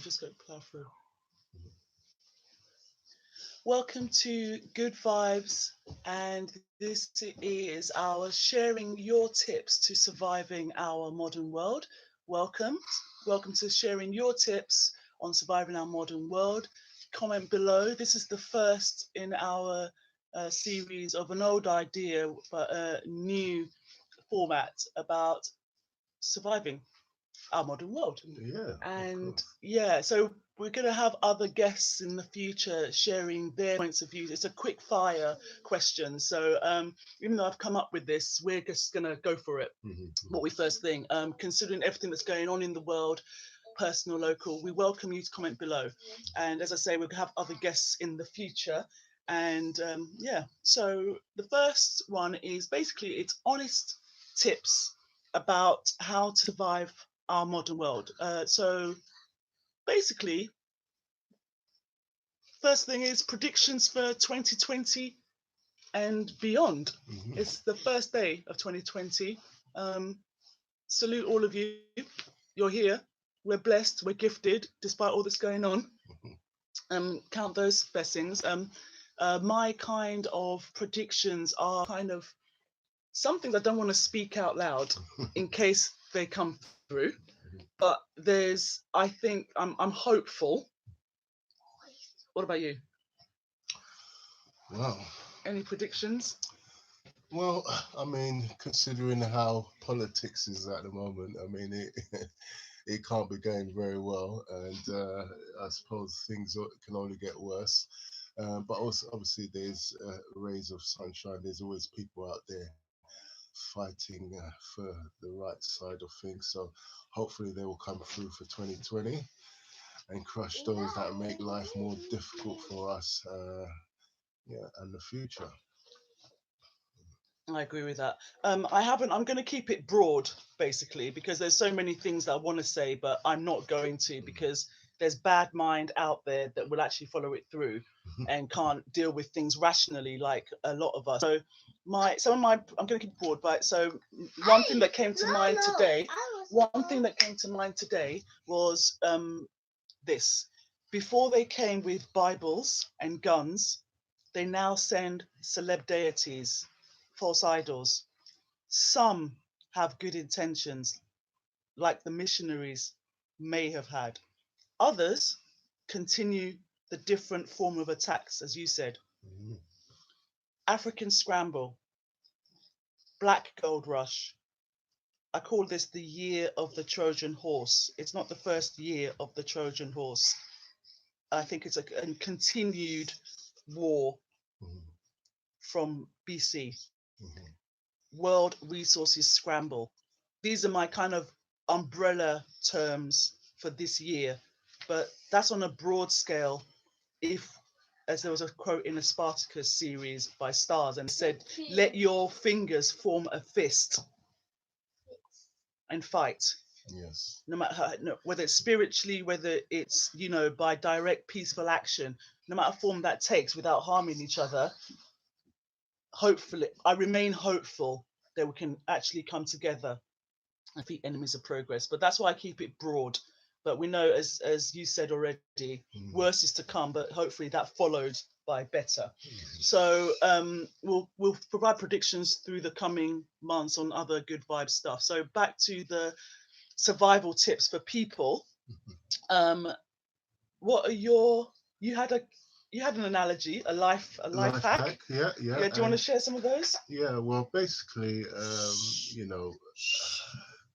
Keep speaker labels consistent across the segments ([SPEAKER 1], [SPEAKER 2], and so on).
[SPEAKER 1] just go plow through. Welcome to Good Vibes, and this is our sharing your tips to surviving our modern world. Welcome, welcome to sharing your tips on surviving our modern world. Comment below. This is the first in our series of an old idea, but a new format about surviving our modern world.
[SPEAKER 2] Yeah, of
[SPEAKER 1] And
[SPEAKER 2] course.
[SPEAKER 1] yeah, so we're going to have other guests in the future sharing their points of view. It's a quick fire question. So even though I've come up with this, we're just going to go for it. What we first think, considering everything that's going on in the world, personal, local, we welcome you to comment below. And as I say, we'll have other guests in the future. And yeah, so the first one is basically it's honest tips about how to survive our modern world. So basically, first thing is predictions for 2020 and beyond. It's the first day of 2020. Salute all of you. You're here. We're blessed. We're gifted, despite all that's going on. Count those blessings. My kind of predictions are kind of some things I don't want to speak out loud in case they come through. But I think I'm hopeful. What about you?
[SPEAKER 2] Wow.
[SPEAKER 1] Any predictions?
[SPEAKER 2] Well, I mean, considering how politics is at the moment, I mean, it can't be going very well, and I suppose things can only get worse. But also, obviously, there's rays of sunshine. There's always people out there fighting for the right side of things. So hopefully, they will come through for 2020 and crush those that make life more difficult for us. Yeah, and the future.
[SPEAKER 1] I agree with that. I haven't. I'm going to keep it broad, basically, because there's so many things that I want to say, but I'm not going to because there's bad mind out there that will actually follow it through and can't deal with things rationally like a lot of us. So I'm going to keep it broad, but so one thing that came to mind today, was this. Before they came with Bibles and guns, they now send celeb deities, false idols. Some have good intentions, like the missionaries may have had. Others continue the different form of attacks, as you said. African scramble, black gold rush. I call this the year of the Trojan horse. It's not the first year of the Trojan horse. I think it's a continued war from BC. World resources scramble. These are my kind of umbrella terms for this year, but that's on a broad scale. If, as there was a quote in the Spartacus series by Stars, and it said, let your fingers form a fist and fight.
[SPEAKER 2] Yes.
[SPEAKER 1] No matter how, no, whether it's spiritually, whether it's, by direct peaceful action, no matter form that takes without harming each other, hopefully, I remain hopeful that we can actually come together and defeat enemies of progress. But that's why I keep it broad. But we know, as you said already, worse is to come. But hopefully that followed by better. So we'll provide predictions through the coming months on other good vibe stuff. So back to the survival tips for people. What are you had an analogy, a life
[SPEAKER 2] Life
[SPEAKER 1] hack.
[SPEAKER 2] hack, yeah, yeah.
[SPEAKER 1] Yeah, do you want to share some of those?
[SPEAKER 2] Yeah, well, basically, you know,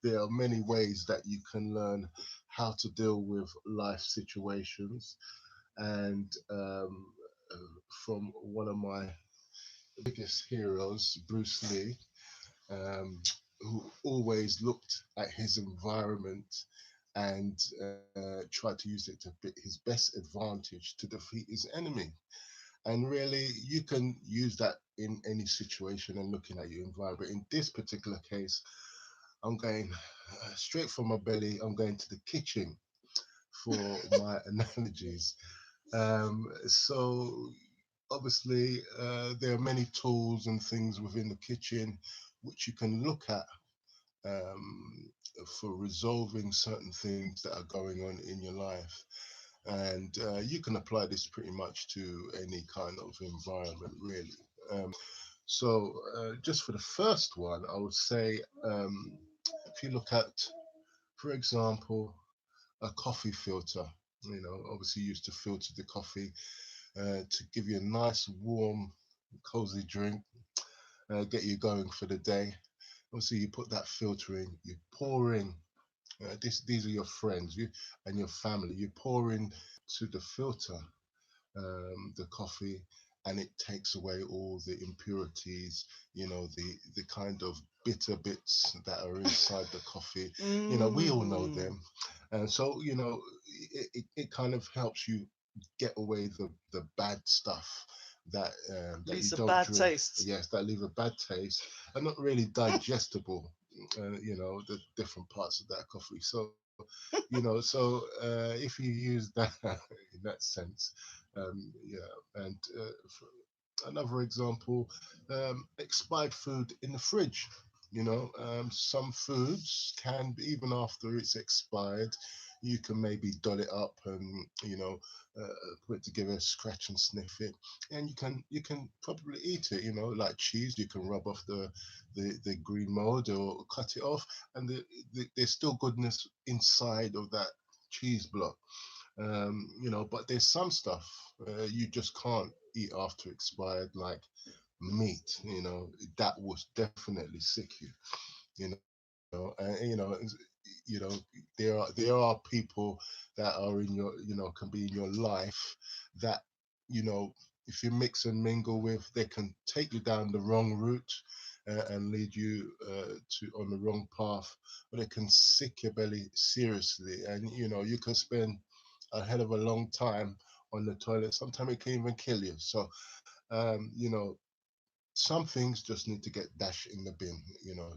[SPEAKER 2] there are many ways that you can learn how to deal with life situations. And from one of my biggest heroes, Bruce Lee, um, who always looked at his environment and tried to use it to his best advantage to defeat his enemy. And really, you can use that in any situation and looking at your environment. But in this particular case, I'm going straight from my belly, I'm going to the kitchen for my analogies. So obviously, there are many tools and things within the kitchen which you can look at um, for resolving certain things that are going on in your life. And you can apply this pretty much to any kind of environment, really. Just for the first one, I would say if you look at, for example, a coffee filter, obviously you used to filter the coffee to give you a nice, warm, cozy drink, get you going for the day. Obviously, you put that filter in, you pour in. These are your friends, you and your family. You pour in to the filter the coffee, and it takes away all the impurities, the kind of bitter bits that are inside the coffee. We all know
[SPEAKER 1] Mm.
[SPEAKER 2] them, and so it kind of helps you get away the bad stuff that you
[SPEAKER 1] Leaves a
[SPEAKER 2] don't
[SPEAKER 1] bad
[SPEAKER 2] drink.
[SPEAKER 1] taste.
[SPEAKER 2] Yes, that leave a bad taste and not really digestible. The different parts of that coffee. So if you use that in that sense, yeah. And another example, expired food in the fridge. Some foods can, even after it's expired, you can maybe doll it up and put it together, scratch and sniff it, and you can probably eat it. Like cheese, you can rub off the green mold or cut it off, and there's still goodness inside of that cheese block. But there's some stuff you just can't eat after expired, like meat. That would definitely sick you. And there are people that are in can be in your life that you know if you mix and mingle with, they can take you down the wrong route and lead you to on the wrong path, or they can sick your belly seriously, and you can spend a hell of a long time on the toilet. Sometimes it can even kill you. So um, you know some things just need to get dashed in the bin.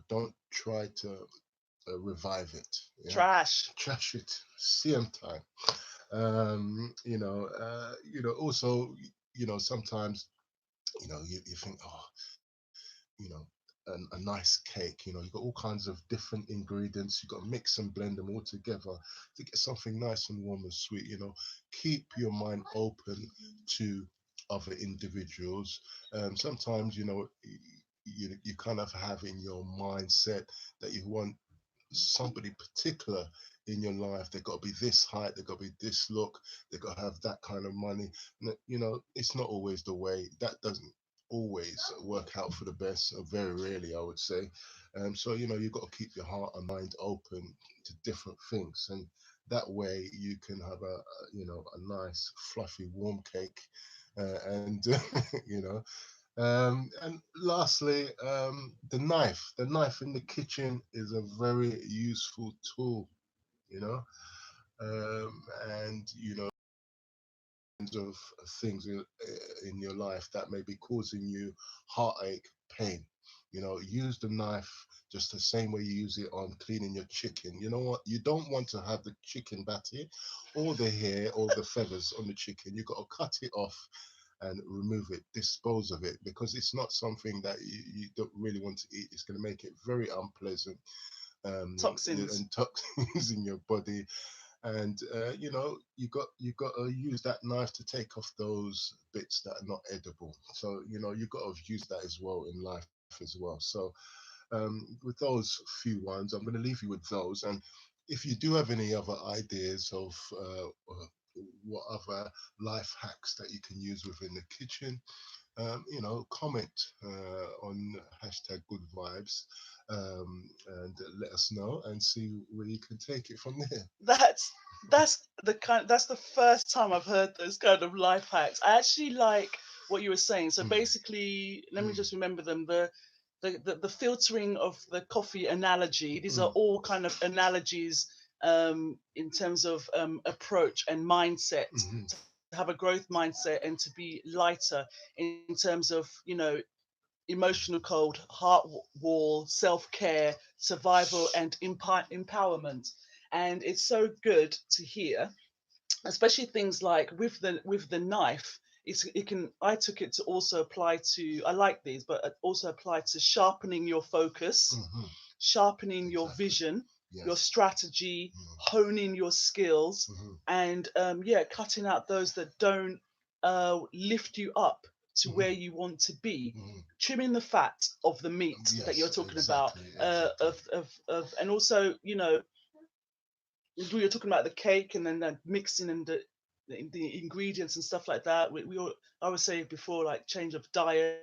[SPEAKER 2] Don't try to revive it. Yeah,
[SPEAKER 1] Trash.
[SPEAKER 2] trash it. Same time. Also, sometimes, you think, oh, you know, a nice cake, you've got all kinds of different ingredients. You've got to mix and blend them all together to get something nice and warm and sweet. Keep your mind open to other individuals. Sometimes, you kind of have in your mindset that you want somebody particular in your life. They've got to be this height, they've got to be this look, they've got to have that kind of money. It's not always the way. That doesn't always work out for the best, or very rarely, I would say. So you've got to keep your heart and mind open to different things, and that way you can have a nice fluffy warm cake, and and lastly, the knife in the kitchen is a very useful tool, you know and of things in your life that may be causing you heartache, pain. Use the knife just the same way you use it on cleaning your chicken. You know what? You don't want to have the chicken batty or the hair or the feathers on the chicken. You got to cut it off and remove it, dispose of it, because it's not something that you don't really want to eat. It's going to make it very unpleasant,
[SPEAKER 1] Toxins.
[SPEAKER 2] and toxins in your body. And you got to use that knife to take off those bits that are not edible. So you got to use that as well in life as well. So with those few ones, I'm going to leave you with those. And if you do have any other ideas of what other life hacks that you can use within the kitchen, comment on hashtag good vibes, and let us know and see where you can take it from there.
[SPEAKER 1] That's that's the first time I've heard those kind of life hacks. I actually like what you were saying. So
[SPEAKER 2] Mm,
[SPEAKER 1] basically, let me
[SPEAKER 2] mm,
[SPEAKER 1] just remember them. The filtering of the coffee analogy. These are
[SPEAKER 2] mm,
[SPEAKER 1] all kind of analogies in terms of approach and mindset,
[SPEAKER 2] mhm,
[SPEAKER 1] to have a growth mindset and to be lighter in terms of emotional code, heart wall, self care, survival, and empowerment. And it's so good to hear, especially things like with the knife. It can I took it to also apply to, I like these, but it also apply to sharpening your focus,
[SPEAKER 2] mhm,
[SPEAKER 1] sharpening your
[SPEAKER 2] Exactly.
[SPEAKER 1] vision, your
[SPEAKER 2] Yes.
[SPEAKER 1] strategy,
[SPEAKER 2] Mm-hmm.
[SPEAKER 1] honing your skills,
[SPEAKER 2] Mm-hmm.
[SPEAKER 1] and yeah, cutting out those that don't lift you up to where
[SPEAKER 2] Mm-hmm.
[SPEAKER 1] you want to be.
[SPEAKER 2] Mm-hmm.
[SPEAKER 1] Trimming the fat of the meat that you're
[SPEAKER 2] Yes,
[SPEAKER 1] talking about,
[SPEAKER 2] exactly, exactly.
[SPEAKER 1] and also, you know, we were talking about the cake and then the mixing and the ingredients and stuff like that. I was saying before, like change of diet.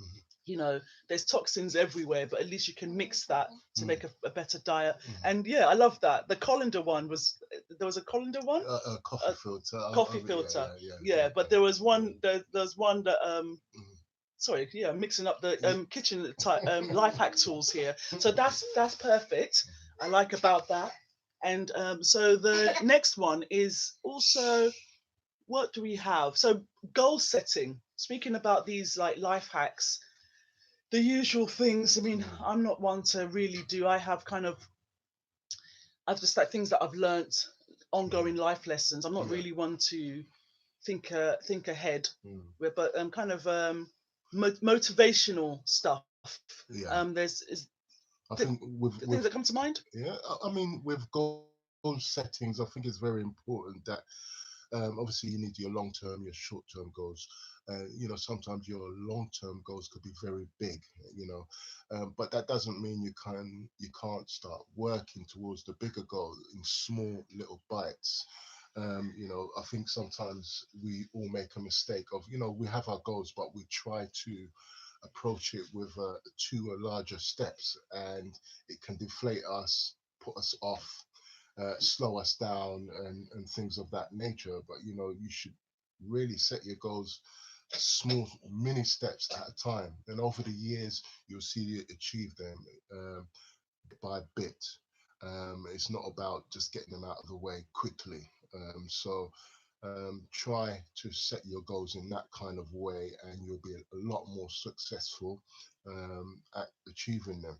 [SPEAKER 2] Mm-hmm.
[SPEAKER 1] You know, there's toxins everywhere, but at least you can mix that to make
[SPEAKER 2] Mm-hmm.
[SPEAKER 1] a better diet.
[SPEAKER 2] Mm-hmm.
[SPEAKER 1] And yeah, I love that. The colander one was, there was a colander one,
[SPEAKER 2] Coffee
[SPEAKER 1] a
[SPEAKER 2] filter.
[SPEAKER 1] coffee
[SPEAKER 2] Yeah,
[SPEAKER 1] filter.
[SPEAKER 2] yeah, yeah,
[SPEAKER 1] Yeah,
[SPEAKER 2] yeah,
[SPEAKER 1] but there was one, there's one that
[SPEAKER 2] yeah.
[SPEAKER 1] sorry, yeah, mixing up the
[SPEAKER 2] Mhm.
[SPEAKER 1] kitchen life hack tools here. So that's perfect. I like about that. And so the next one is also, what do we have? So goal setting. Speaking about these like life hacks, the usual things. I mean,
[SPEAKER 2] Mm,
[SPEAKER 1] I'm not one to really do. I have kind of, I've just like things that I've learnt,
[SPEAKER 2] mm,
[SPEAKER 1] ongoing life lessons. I'm not
[SPEAKER 2] yeah.
[SPEAKER 1] really one to think ahead,
[SPEAKER 2] Mm,
[SPEAKER 1] but kind of motivational stuff.
[SPEAKER 2] yeah.
[SPEAKER 1] There's
[SPEAKER 2] I think
[SPEAKER 1] things that come to mind.
[SPEAKER 2] yeah. I mean, with goal settings, I think it's very important that obviously you need your long term, your short term goals. You know, sometimes your long term goals could be very big. You know, but that doesn't mean you can't start working towards the bigger goal in small little bites. You know, I think sometimes we all make a mistake of, you know, we have our goals, but we try to approach it with two larger steps, and it can deflate us, put us off, slow us down, and things of that nature. But you know, you should really set your goals small, mini steps at a time, and over the years you'll see you achieve them bit by bit. It's not about just getting them out of the way quickly. Try to set your goals in that kind of way, and you'll be a lot more successful at achieving them.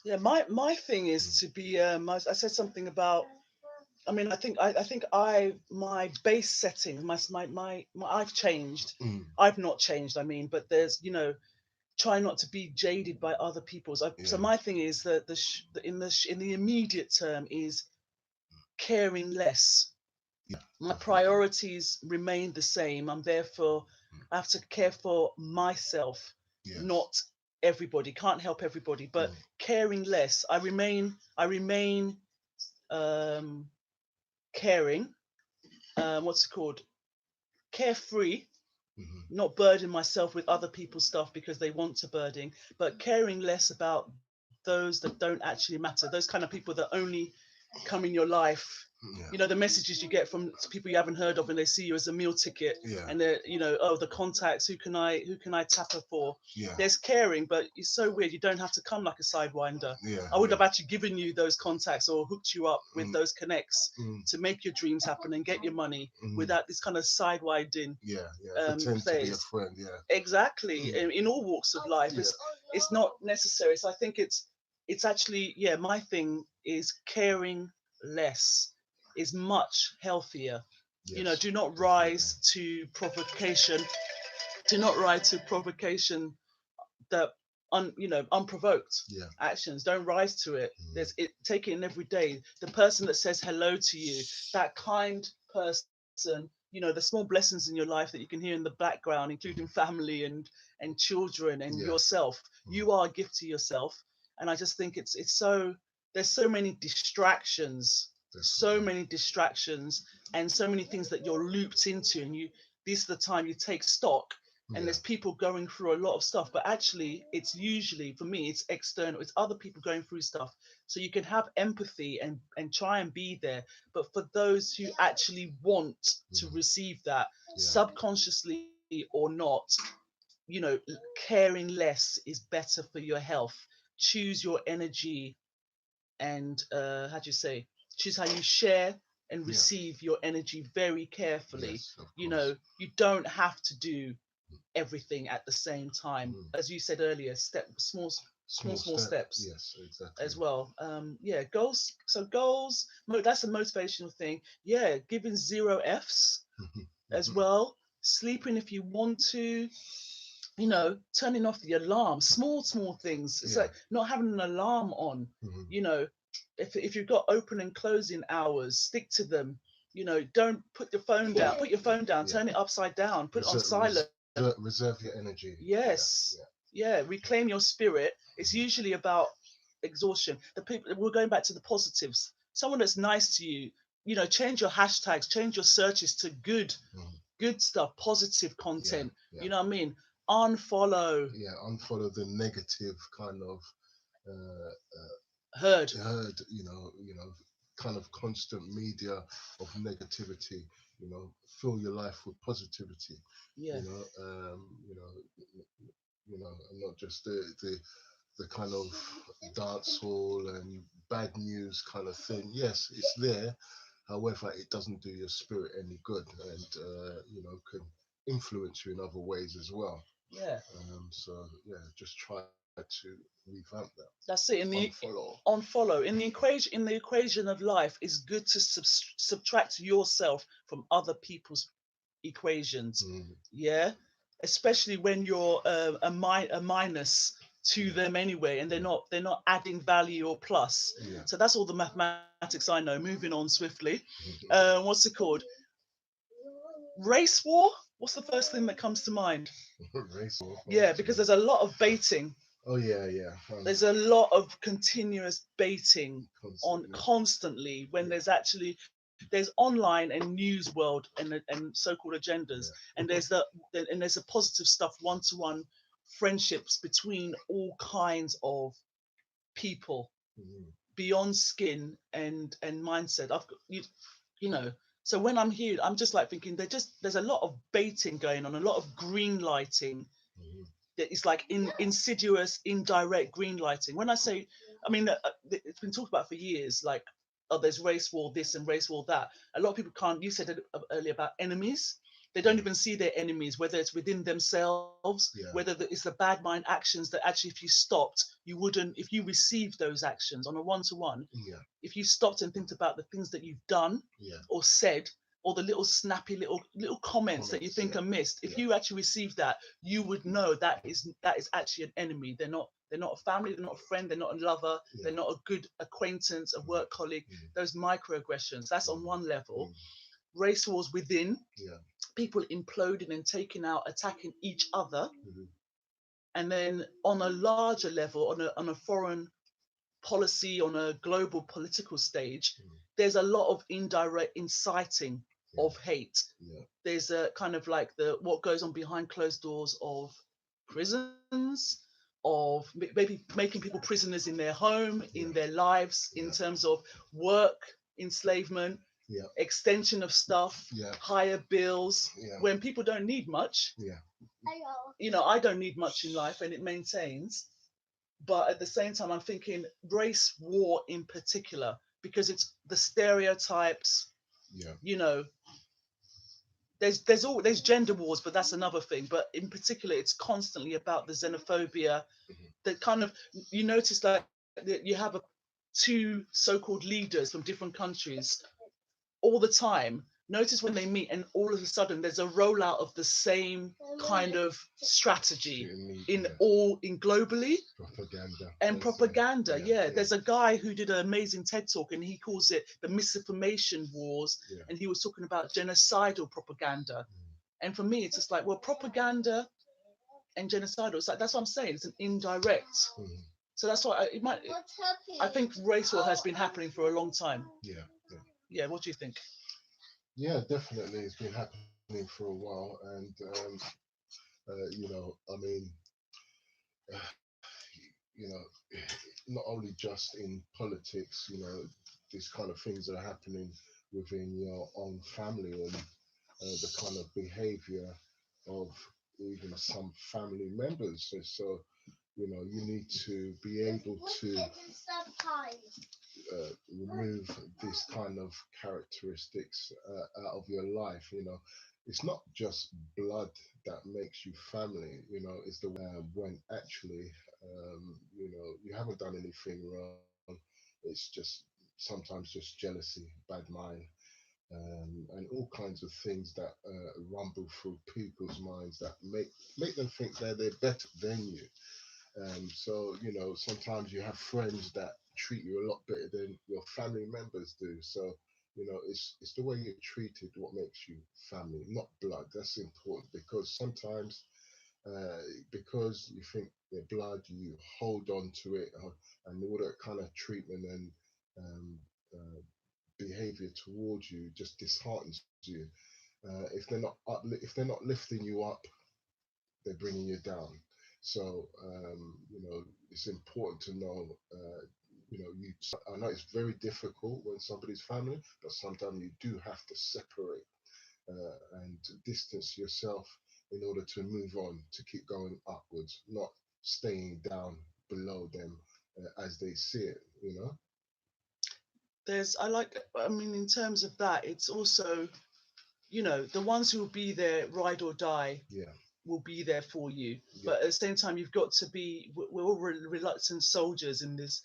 [SPEAKER 1] Yeah, my thing is
[SPEAKER 2] Mm,
[SPEAKER 1] to be. I said something about. I mean, I think my base setting, my I've changed.
[SPEAKER 2] mm,
[SPEAKER 1] I've not changed. I mean, but there's, you know, try not to be jaded by other people's. So
[SPEAKER 2] yeah,
[SPEAKER 1] my thing is that in the immediate term is caring less.
[SPEAKER 2] yeah,
[SPEAKER 1] My
[SPEAKER 2] definitely.
[SPEAKER 1] priorities remain the same. I'm therefore,
[SPEAKER 2] Mm,
[SPEAKER 1] I have to care for myself,
[SPEAKER 2] yes.
[SPEAKER 1] not everybody. Can't help everybody, but
[SPEAKER 2] Mm,
[SPEAKER 1] caring less. I remain um, caring. What's it called? Carefree.
[SPEAKER 2] mhm,
[SPEAKER 1] Not burden myself with other people's stuff because they want to burden, but caring less about those that don't actually matter. Those kind of people that only come in your life. You
[SPEAKER 2] yeah,
[SPEAKER 1] know, the messages you get from people you haven't heard of, and they see you as a meal ticket,
[SPEAKER 2] yeah,
[SPEAKER 1] and they're, you know, oh, the contacts, who can I tap her for?
[SPEAKER 2] yeah,
[SPEAKER 1] There's caring, but it's so weird. You don't have to come like a sidewinder.
[SPEAKER 2] yeah,
[SPEAKER 1] I would
[SPEAKER 2] yeah.
[SPEAKER 1] have actually given you those contacts or hooked you up with
[SPEAKER 2] Mm,
[SPEAKER 1] those connects
[SPEAKER 2] mm,
[SPEAKER 1] to make your dreams happen and get your money
[SPEAKER 2] mm,
[SPEAKER 1] without this kind of sidewinding
[SPEAKER 2] yeah, yeah. Pretend to be a
[SPEAKER 1] plays.
[SPEAKER 2] friend. Yeah.
[SPEAKER 1] Exactly.
[SPEAKER 2] Mm,
[SPEAKER 1] In all walks of life,
[SPEAKER 2] yeah.
[SPEAKER 1] it's not necessary. So I think it's actually, yeah, my thing is caring less is much healthier. You know,
[SPEAKER 2] Yes.
[SPEAKER 1] do not
[SPEAKER 2] Definitely.
[SPEAKER 1] rise to provocation. Do not rise to provocation that unprovoked
[SPEAKER 2] Yeah.
[SPEAKER 1] actions. Don't rise to it.
[SPEAKER 2] Mm,
[SPEAKER 1] There's it take it in every day. The person that says hello to you, that kind person, you know, the small blessings in your life that you can hear in the background, including
[SPEAKER 2] mm,
[SPEAKER 1] family and children and
[SPEAKER 2] yeah.
[SPEAKER 1] yourself.
[SPEAKER 2] Mm,
[SPEAKER 1] You are a gift to yourself. And I just think it's so, there's so many distractions, so
[SPEAKER 2] definitely.
[SPEAKER 1] many distractions, and so many things that you're looped into, and you, this is the time you take stock, and
[SPEAKER 2] Yeah.
[SPEAKER 1] there's people going through a lot of stuff, but actually it's usually, for me, it's external, it's other people going through stuff, so you can have empathy and try and be there. But for those who actually want to
[SPEAKER 2] Mm,
[SPEAKER 1] receive that,
[SPEAKER 2] yeah.
[SPEAKER 1] subconsciously or not, you know, caring less is better for your health. Choose your energy, and how do you say, choose how you share and
[SPEAKER 2] Yeah.
[SPEAKER 1] receive your energy very carefully.
[SPEAKER 2] Yes. Of
[SPEAKER 1] You
[SPEAKER 2] course.
[SPEAKER 1] know, you don't have to do everything at the same time.
[SPEAKER 2] Mm.
[SPEAKER 1] As you said earlier,
[SPEAKER 2] Small
[SPEAKER 1] small
[SPEAKER 2] step.
[SPEAKER 1] steps
[SPEAKER 2] Yes. Exactly.
[SPEAKER 1] as well. Yeah, goals. So goals. That's a motivational thing. Yeah, giving zero Fs as well. Sleeping if you want to. turning off the alarm, small things. It's
[SPEAKER 2] Yeah.
[SPEAKER 1] like not having an alarm on.
[SPEAKER 2] Hmm.
[SPEAKER 1] You know, if you've got open and closing hours, stick to them. Don't put your phone down. Put your phone down.
[SPEAKER 2] Yeah.
[SPEAKER 1] Turn it upside down. Put it on
[SPEAKER 2] Reserve,
[SPEAKER 1] silent.
[SPEAKER 2] reserve your energy. Yeah.
[SPEAKER 1] Yes.
[SPEAKER 2] Yeah.
[SPEAKER 1] Yeah. Reclaim your spirit. It's
[SPEAKER 2] Hmm.
[SPEAKER 1] usually about exhaustion. The people, we're going back to the positives. Someone that's nice to you, change your hashtags, change your searches to
[SPEAKER 2] Hmm.
[SPEAKER 1] good stuff, positive
[SPEAKER 2] Yeah.
[SPEAKER 1] content.
[SPEAKER 2] Yeah.
[SPEAKER 1] You know what I mean? Unfollow,
[SPEAKER 2] Yeah. Unfollow the negative kind of uh,
[SPEAKER 1] heard.
[SPEAKER 2] heard. Kind of constant media of negativity. Fill your life with positivity.
[SPEAKER 1] Yeah.
[SPEAKER 2] And not just the kind of dance hall and bad news kind of thing. Yes, it's there. However, it doesn't do your spirit any good, and can influence you in other ways as well.
[SPEAKER 1] Yeah.
[SPEAKER 2] So yeah, just try to revamp that.
[SPEAKER 1] That's it.
[SPEAKER 2] Unfollow.
[SPEAKER 1] Unfollow in the equation of life, it's good to subtract yourself from other people's equations.
[SPEAKER 2] Mm,
[SPEAKER 1] Yeah, especially when you're a minus to
[SPEAKER 2] yeah,
[SPEAKER 1] them anyway, and they're
[SPEAKER 2] yeah,
[SPEAKER 1] not they're not adding value or plus.
[SPEAKER 2] yeah.
[SPEAKER 1] So that's all the mathematics I know. Moving on swiftly. What's it called? Race war. What's the first thing that comes to mind?
[SPEAKER 2] Race war.
[SPEAKER 1] Yeah, because there's a lot of baiting.
[SPEAKER 2] Oh yeah, yeah.
[SPEAKER 1] There's a lot of continuous baiting on
[SPEAKER 2] Constantly.
[SPEAKER 1] constantly when
[SPEAKER 2] Yeah,
[SPEAKER 1] there's online and news world and so-called agendas, and
[SPEAKER 2] yeah.
[SPEAKER 1] there's a positive stuff, one-to-one friendships between all kinds of people
[SPEAKER 2] Mhm.
[SPEAKER 1] beyond skin and mindset. I've got you know so when I'm here, I'm just like thinking there's a lot of baiting going on, a lot of green lighting
[SPEAKER 2] Mhm.
[SPEAKER 1] that is like insidious, indirect green lighting. When I say, I mean, it's been talked about for years, like, oh, there's race war this and race war that. A lot of people can't, you said it earlier about enemies. They don't
[SPEAKER 2] Yeah,
[SPEAKER 1] even see their enemies, whether it's within themselves, whether
[SPEAKER 2] yeah,
[SPEAKER 1] it's the bad mind actions that actually, if you stopped, you wouldn't, if you received those actions on a one-to-one,
[SPEAKER 2] yeah,
[SPEAKER 1] if you stopped and think about the things that you've done
[SPEAKER 2] yeah.
[SPEAKER 1] or said, or the little snappy little comments that you
[SPEAKER 2] Comments.
[SPEAKER 1] think
[SPEAKER 2] Yeah,
[SPEAKER 1] are missed, if
[SPEAKER 2] yeah,
[SPEAKER 1] you actually receive that, you would know that is actually an enemy. They're not a family, they're not a friend, they're not a lover, they're
[SPEAKER 2] yeah.
[SPEAKER 1] not a good acquaintance, a
[SPEAKER 2] Mm,
[SPEAKER 1] work colleague.
[SPEAKER 2] mm,
[SPEAKER 1] Those microaggressions, that's on
[SPEAKER 2] mm,
[SPEAKER 1] one level.
[SPEAKER 2] mm.
[SPEAKER 1] Race wars within,
[SPEAKER 2] Yeah.
[SPEAKER 1] people imploding and taking out, attacking each other.
[SPEAKER 2] Mhm.
[SPEAKER 1] And then on a larger level, on a foreign policy, on a global political stage,
[SPEAKER 2] Mm.
[SPEAKER 1] there's a lot of indirect inciting
[SPEAKER 2] Yeah,
[SPEAKER 1] of hate.
[SPEAKER 2] yeah,
[SPEAKER 1] There's a kind of like the what goes on behind closed doors of prisons, of maybe making people prisoners in their home, in
[SPEAKER 2] yeah,
[SPEAKER 1] their lives, in
[SPEAKER 2] yeah,
[SPEAKER 1] terms of work enslavement,
[SPEAKER 2] yeah,
[SPEAKER 1] extension of stuff,
[SPEAKER 2] yeah,
[SPEAKER 1] higher bills,
[SPEAKER 2] yeah,
[SPEAKER 1] when people don't need much.
[SPEAKER 2] yeah,
[SPEAKER 1] I don't need much in life, and it maintains. But at the same time, I'm thinking race war in particular, because it's the stereotypes.
[SPEAKER 2] yeah,
[SPEAKER 1] You know, there's gender wars, but that's another thing. But in particular, it's constantly about the xenophobia.
[SPEAKER 2] mhm,
[SPEAKER 1] That kind of, you notice that you have two so-called leaders from different countries all the time. Notice when they meet, and all of a sudden there's a rollout of the same kind of strategy
[SPEAKER 2] shooting me.
[SPEAKER 1] in
[SPEAKER 2] Yeah,
[SPEAKER 1] all in globally.
[SPEAKER 2] propaganda.
[SPEAKER 1] And
[SPEAKER 2] They say.
[SPEAKER 1] propaganda,
[SPEAKER 2] Yeah,
[SPEAKER 1] yeah,
[SPEAKER 2] yeah,
[SPEAKER 1] there's a guy who did an amazing TED talk, and he calls it the misinformation wars,
[SPEAKER 2] yeah,
[SPEAKER 1] and he was talking about genocidal propaganda.
[SPEAKER 2] mm,
[SPEAKER 1] And for me, it's just like, well, propaganda and genocidal, it's like, that's what I'm saying, it's an indirect.
[SPEAKER 2] mm,
[SPEAKER 1] So that's why I think race war has been happening for a long time.
[SPEAKER 2] yeah, yeah,
[SPEAKER 1] Yeah, what do you think?
[SPEAKER 2] yeah. Definitely, it's been happening for a while, and I mean, you know, not only just in politics, these kind of things are happening within your own family, and the kind of behavior of even some family members. So, you need to be able to remove these kind of characteristics out of your life. It's not just blood that makes you family. It's the when actually, you haven't done anything wrong. It's just sometimes just jealousy, bad mind, and all kinds of things that rumble through people's minds that make them think they're better than you. So sometimes you have friends that treat you a lot better than your family members do. So it's the way you're treated what makes you family, not blood. That's important because sometimes uh, because you think they're blood, you hold on to it, and all that kind of treatment and um, uh, behavior towards you just disheartens you. If they're not lifting you up, they're bringing you down. So it's important to know. You. I know it's very difficult when somebody's family, but sometimes you do have to separate and distance yourself in order to move on, to keep going upwards, not staying down below them as they see it.
[SPEAKER 1] I mean, in terms of that, it's also, the ones who will be there, ride or die,
[SPEAKER 2] Yeah,
[SPEAKER 1] will be there for you.
[SPEAKER 2] yeah,
[SPEAKER 1] But at the same time, you've got to be, we're all reluctant soldiers in this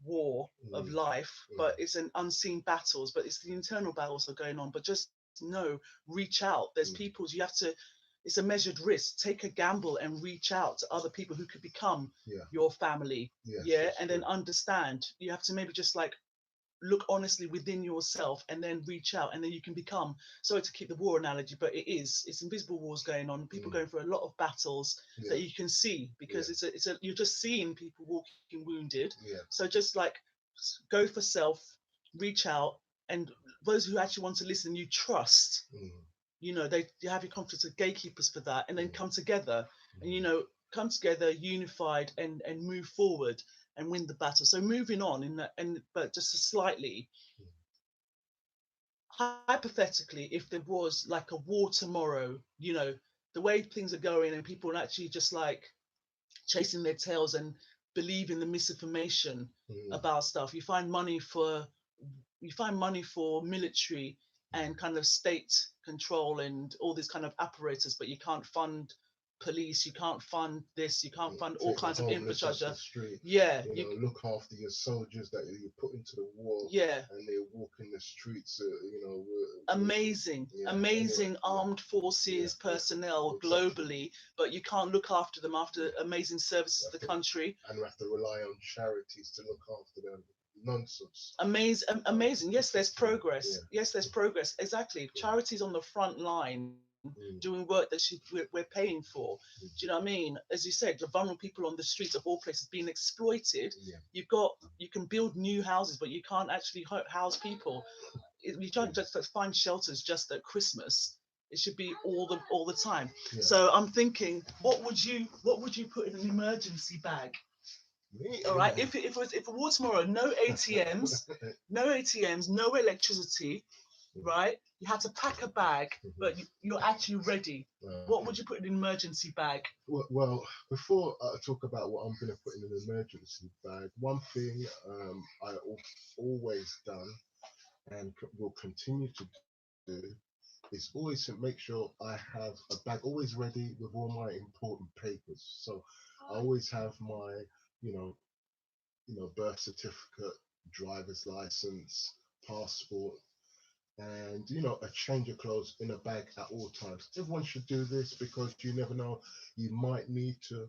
[SPEAKER 1] war of
[SPEAKER 2] mm,
[SPEAKER 1] life,
[SPEAKER 2] mm,
[SPEAKER 1] but it's an unseen battles, but it's the internal battles that are going on. But just know, reach out. There's
[SPEAKER 2] mm,
[SPEAKER 1] people's, you have to, it's a measured risk. Take a gamble and reach out to other people who could become
[SPEAKER 2] yeah,
[SPEAKER 1] your family.
[SPEAKER 2] yes,
[SPEAKER 1] Yeah.
[SPEAKER 2] that's
[SPEAKER 1] And then
[SPEAKER 2] true.
[SPEAKER 1] understand, you have to maybe just like look honestly within yourself and then reach out, and then you can become, sorry to keep the war analogy, but it's invisible wars going on, people
[SPEAKER 2] Mm,
[SPEAKER 1] going through a lot of battles
[SPEAKER 2] yeah,
[SPEAKER 1] that you can see,
[SPEAKER 2] yeah,
[SPEAKER 1] because it's a you're just seeing people walking wounded.
[SPEAKER 2] yeah,
[SPEAKER 1] So just like go for self, reach out, and those who actually want to listen, you trust,
[SPEAKER 2] mm,
[SPEAKER 1] they you have your confidence of gatekeepers for that, and then
[SPEAKER 2] mm,
[SPEAKER 1] come together, and
[SPEAKER 2] mm,
[SPEAKER 1] come together unified, and move forward and win the battle. So moving on in that, and but just slightly, hypothetically, if there was like a war tomorrow, the way things are going, and people are actually just like chasing their tails and believing the misinformation
[SPEAKER 2] mm,
[SPEAKER 1] about stuff, you find money for military and kind of state control and all this kind of apparatus, but you can't fund police, you can't fund this, you can't
[SPEAKER 2] mm.
[SPEAKER 1] fund all
[SPEAKER 2] Take the
[SPEAKER 1] kinds of
[SPEAKER 2] homeless off the
[SPEAKER 1] infrastructure.
[SPEAKER 2] street.
[SPEAKER 1] Yeah,
[SPEAKER 2] Look after your soldiers that you put into the war,
[SPEAKER 1] yeah,
[SPEAKER 2] and they walk in the streets.
[SPEAKER 1] amazing,
[SPEAKER 2] Yeah. Anyway,
[SPEAKER 1] amazing
[SPEAKER 2] yeah,
[SPEAKER 1] armed
[SPEAKER 2] yeah,
[SPEAKER 1] forces
[SPEAKER 2] yeah.
[SPEAKER 1] personnel
[SPEAKER 2] Exactly.
[SPEAKER 1] globally, but you can't look after them after
[SPEAKER 2] Yeah.
[SPEAKER 1] amazing
[SPEAKER 2] You
[SPEAKER 1] services
[SPEAKER 2] have
[SPEAKER 1] to the
[SPEAKER 2] to,
[SPEAKER 1] country.
[SPEAKER 2] and we have to rely on charities to look after them. Nonsense.
[SPEAKER 1] Amazing, amazing. Yes, there's
[SPEAKER 2] Yeah,
[SPEAKER 1] progress.
[SPEAKER 2] yeah,
[SPEAKER 1] Yes, there's progress. Exactly.
[SPEAKER 2] yeah.
[SPEAKER 1] Charities on the front line doing
[SPEAKER 2] Mm,
[SPEAKER 1] work that we're paying for. Do you know
[SPEAKER 2] mm,
[SPEAKER 1] what I mean? As you said, the vulnerable people on the streets of all places being exploited.
[SPEAKER 2] yeah,
[SPEAKER 1] You can build new houses, but you can't actually house people. You can't
[SPEAKER 2] mm,
[SPEAKER 1] just find shelters just at Christmas. It should be all the time.
[SPEAKER 2] yeah.
[SPEAKER 1] So I'm thinking, what would you put in an emergency bag?
[SPEAKER 2] Me,
[SPEAKER 1] All right. If it war tomorrow, no ATMs, no ATMs, no electricity, right? You had to pack a bag, but you're actually ready. What
[SPEAKER 2] okay.
[SPEAKER 1] would you put in an emergency bag?
[SPEAKER 2] Well, before I talk about what I'm going to put in an emergency bag, one thing always done and will continue to do is always to make sure I have a bag always ready with all my important papers. So I always have my, you know, birth certificate, driver's license, passport, and a change of clothes in a bag at all times. Everyone should do this because you never know, you might need to,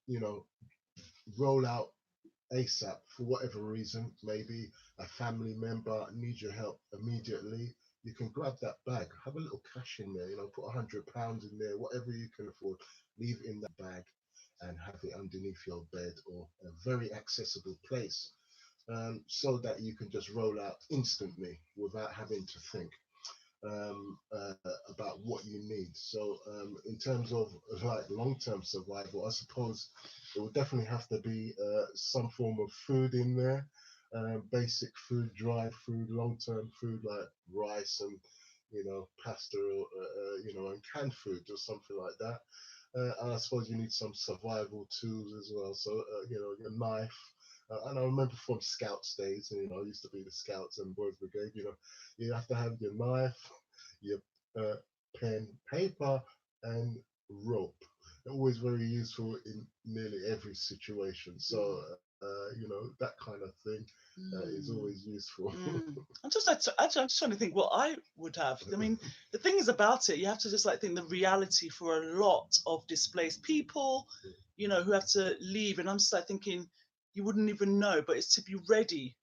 [SPEAKER 2] you know, roll out ASAP for whatever reason. Maybe a family member needs your help immediately. You can grab that bag, have a little cash in there, put £100 in there, whatever you can afford, leave it in that bag and have it underneath your bed or a very accessible place, so that you can just roll out instantly without having to think about what you need. So, in terms of like long-term survival, I suppose it would definitely have to be some form of food in there, basic food, dry food, long-term food like rice and pasta or and canned food or something like that. And I suppose you need some survival tools as well. So, your knife. And I remember from Scouts days, and I used to be the Scouts and Boys Brigade. You have to have your knife, your uh, pen, paper, and rope. Always very useful in nearly every situation. So, that kind of thing is
[SPEAKER 1] Mm.
[SPEAKER 2] always useful.
[SPEAKER 1] I'm just trying to think what I would have. I mean, the thing is about it, you have to just like think the reality for a lot of displaced people, who have to leave. And I'm just like thinking, you wouldn't even know, but it's to be ready.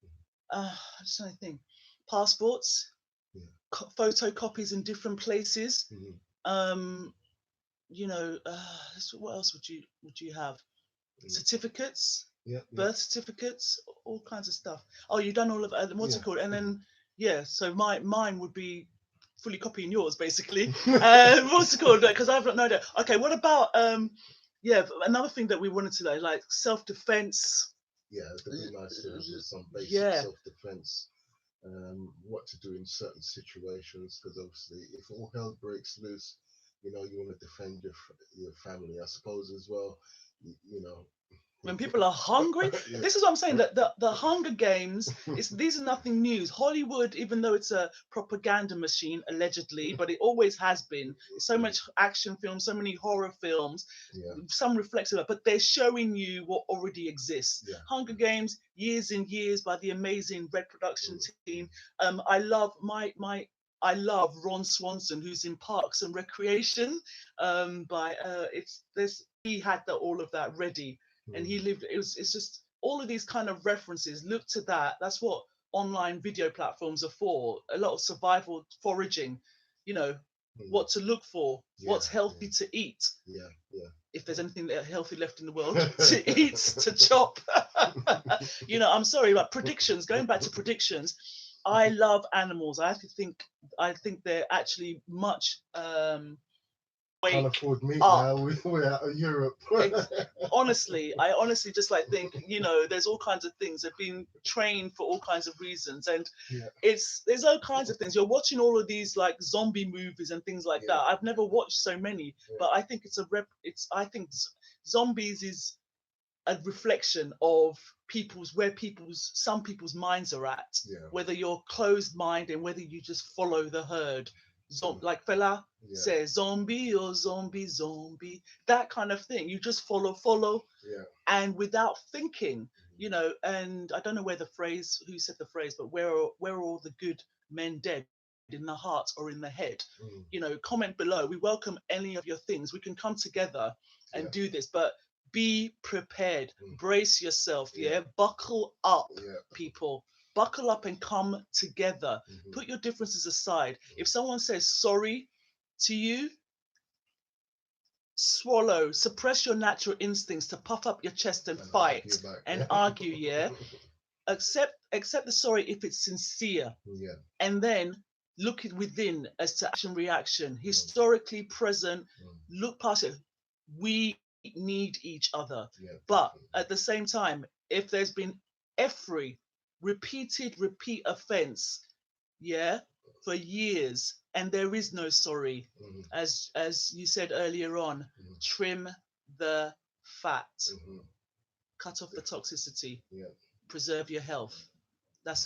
[SPEAKER 1] I'm just trying to think. Passports,
[SPEAKER 2] Yeah.
[SPEAKER 1] photocopies in different places.
[SPEAKER 2] Mhm.
[SPEAKER 1] Um, what else would you have?
[SPEAKER 2] Mm.
[SPEAKER 1] Certificates,
[SPEAKER 2] Yeah, yeah,
[SPEAKER 1] birth certificates, all kinds of stuff. Oh, you've done all of what's
[SPEAKER 2] yeah.
[SPEAKER 1] it called? And then yeah, so mine would be fully copying yours basically. What's it called? Because I've got no idea. Okay, what about yeah, another thing that we wanted to know, like self defense.
[SPEAKER 2] Yeah, it'd be nice to have some basic
[SPEAKER 1] Yeah,
[SPEAKER 2] self-defense, what to do in certain situations, because obviously if all hell breaks loose, you want to defend your family, I suppose, as well. You know.
[SPEAKER 1] when people are hungry.
[SPEAKER 2] Yeah.
[SPEAKER 1] This is what I'm saying, that the Hunger Games, these are nothing news. Hollywood, even though it's a propaganda machine allegedly, but it always has been, so much action films, so many horror films,
[SPEAKER 2] Yeah,
[SPEAKER 1] some reflective, but they're showing you what already exists.
[SPEAKER 2] yeah.
[SPEAKER 1] Hunger Games, years and years by the amazing Red production
[SPEAKER 2] Mm,
[SPEAKER 1] team. I love Ron Swanson, who's in Parks and Recreation. By it's this he had all of that ready, and
[SPEAKER 2] mm,
[SPEAKER 1] he lived. It's just all of these kind of references. Look to that. That's what online video platforms are for. A lot of survival foraging. You know
[SPEAKER 2] mm.
[SPEAKER 1] what to look for,
[SPEAKER 2] Yeah,
[SPEAKER 1] what's
[SPEAKER 2] yeah,
[SPEAKER 1] healthy to eat,
[SPEAKER 2] yeah, yeah.
[SPEAKER 1] if there's anything healthy left in the world to eat, to chop. I'm sorry, but predictions, going back to predictions, I love animals. I think they're actually much
[SPEAKER 2] Can't
[SPEAKER 1] wake
[SPEAKER 2] afford meat
[SPEAKER 1] up.
[SPEAKER 2] now. We're out of Europe.
[SPEAKER 1] Ex- I honestly just like think, there's all kinds of things. They've been trained for all kinds of reasons, and
[SPEAKER 2] Yeah,
[SPEAKER 1] there's all kinds of things. You're watching all of these like zombie movies and things like
[SPEAKER 2] yeah,
[SPEAKER 1] that. I've never watched so many,
[SPEAKER 2] yeah,
[SPEAKER 1] but I think zombies is a reflection of some people's minds are at,
[SPEAKER 2] yeah,
[SPEAKER 1] whether you're closed mind and whether you just follow the herd.
[SPEAKER 2] mm,
[SPEAKER 1] Like fella
[SPEAKER 2] yeah,
[SPEAKER 1] says, zombie or zombie, zombie, that kind of thing. You just follow,
[SPEAKER 2] yeah.
[SPEAKER 1] and without thinking, and I don't know who said the phrase, but where are all the good men dead, in the heart or in the head?
[SPEAKER 2] Mm,
[SPEAKER 1] Comment below. We welcome any of your things. We can come together
[SPEAKER 2] yeah,
[SPEAKER 1] and do this, but be prepared.
[SPEAKER 2] mm,
[SPEAKER 1] Brace yourself.
[SPEAKER 2] yeah,
[SPEAKER 1] Yeah, buckle up,
[SPEAKER 2] yeah.
[SPEAKER 1] people. Buckle up and come together.
[SPEAKER 2] Mhm,
[SPEAKER 1] Put your differences aside.
[SPEAKER 2] mm.
[SPEAKER 1] If someone says sorry to you, swallow, suppress your natural instincts to puff up your chest and
[SPEAKER 2] And
[SPEAKER 1] fight
[SPEAKER 2] argue back.
[SPEAKER 1] and
[SPEAKER 2] Yeah,
[SPEAKER 1] argue. Yeah, accept the sorry if it's sincere,
[SPEAKER 2] yeah,
[SPEAKER 1] and then look within as to action reaction,
[SPEAKER 2] mm,
[SPEAKER 1] historically present.
[SPEAKER 2] mm,
[SPEAKER 1] Look past it. We need each other,
[SPEAKER 2] yeah,
[SPEAKER 1] but
[SPEAKER 2] definitely.
[SPEAKER 1] at the same time, if there's been every repeat offense, yeah, for years, and there is no sorry,
[SPEAKER 2] Mhm,
[SPEAKER 1] as you said earlier on,
[SPEAKER 2] mhm,
[SPEAKER 1] trim the fat,
[SPEAKER 2] mhm,
[SPEAKER 1] cut off the toxicity,
[SPEAKER 2] yeah,
[SPEAKER 1] preserve your health. That's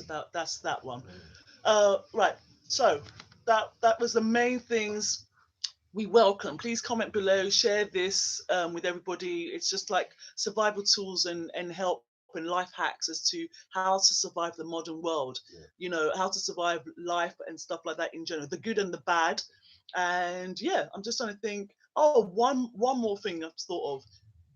[SPEAKER 1] that one.
[SPEAKER 2] mm,
[SPEAKER 1] Right. So that was the main things we welcome. Please comment below, share this with everybody. It's just like survival tools and help and life hacks as to how to survive the modern world.
[SPEAKER 2] yeah,
[SPEAKER 1] How to survive life and stuff like that in general, the good and the bad. And yeah, I'm just trying to think. Oh, one more thing I've thought of.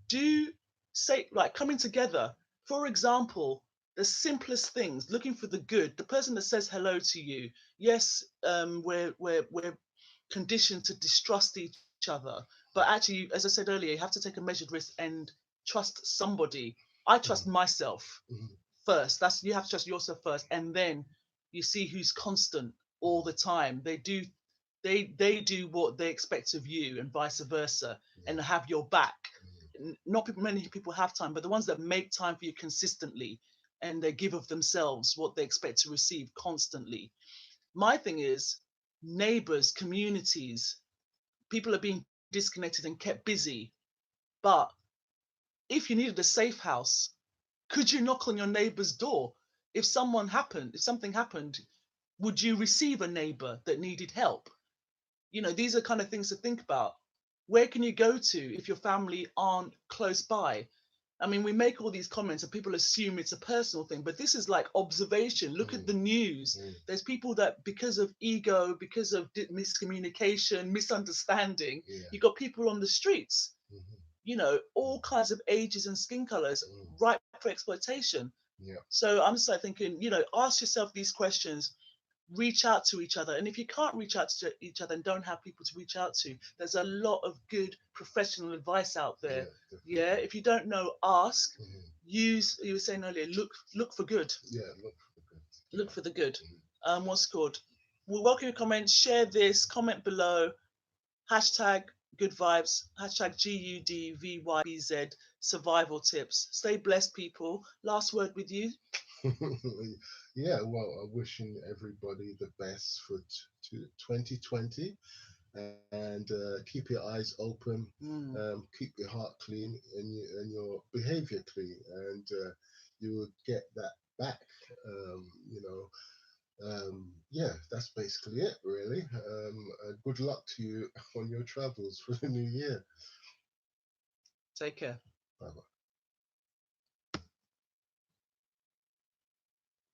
[SPEAKER 1] Do say like coming together. For example, the simplest things, looking for the good. The person that says hello to you. Yes, we're conditioned to distrust each other. But actually, as I said earlier, you have to take a measured risk and trust somebody. I trust
[SPEAKER 2] mm,
[SPEAKER 1] myself
[SPEAKER 2] mhm,
[SPEAKER 1] first. That's You have to trust yourself first, and then you see who's constant all the time. They do what they expect of you, and vice versa,
[SPEAKER 2] yeah,
[SPEAKER 1] and have your back.
[SPEAKER 2] mhm,
[SPEAKER 1] Not many people have time, but the ones that make time for you consistently, and they give of themselves what they expect to receive constantly. My thing is neighbors, communities, people are being disconnected and kept busy. But if you needed a safe house, could you knock on your neighbor's door? If something happened, would you receive a neighbor that needed help? These are kind of things to think about. Where can you go to if your family aren't close by? I mean, we make all these comments and people assume it's a personal thing, but this is like observation. Look at the news. There's people that, because of ego, because of miscommunication, misunderstanding, you got people on the streets, you know, all kinds of ages and skin colors, ripe for exploitation.
[SPEAKER 2] Yeah.
[SPEAKER 1] So I'm just like thinking, you know, ask yourself these questions, reach out to each other. And if you can't reach out to each other and don't have people to reach out to, there's a lot of good professional advice out there. Yeah. If you don't know, ask. Use, you were saying earlier, look for good.
[SPEAKER 2] Yeah, look for the good.
[SPEAKER 1] Look for the good. What's it called? We'll welcome your comments. Share this. Comment below. Hashtag good vibes. Hashtag GUDVYBZ. Survival tips. Stay blessed, people. Last word with you.
[SPEAKER 2] Yeah, well, I'm wishing everybody the best for 2020, and keep your eyes open, keep your heart clean, and your behavior clean, and you will get that back. You know, yeah, that's basically it, really. Good luck to you on your travels for the new year.
[SPEAKER 1] Take care.
[SPEAKER 2] Bye bye.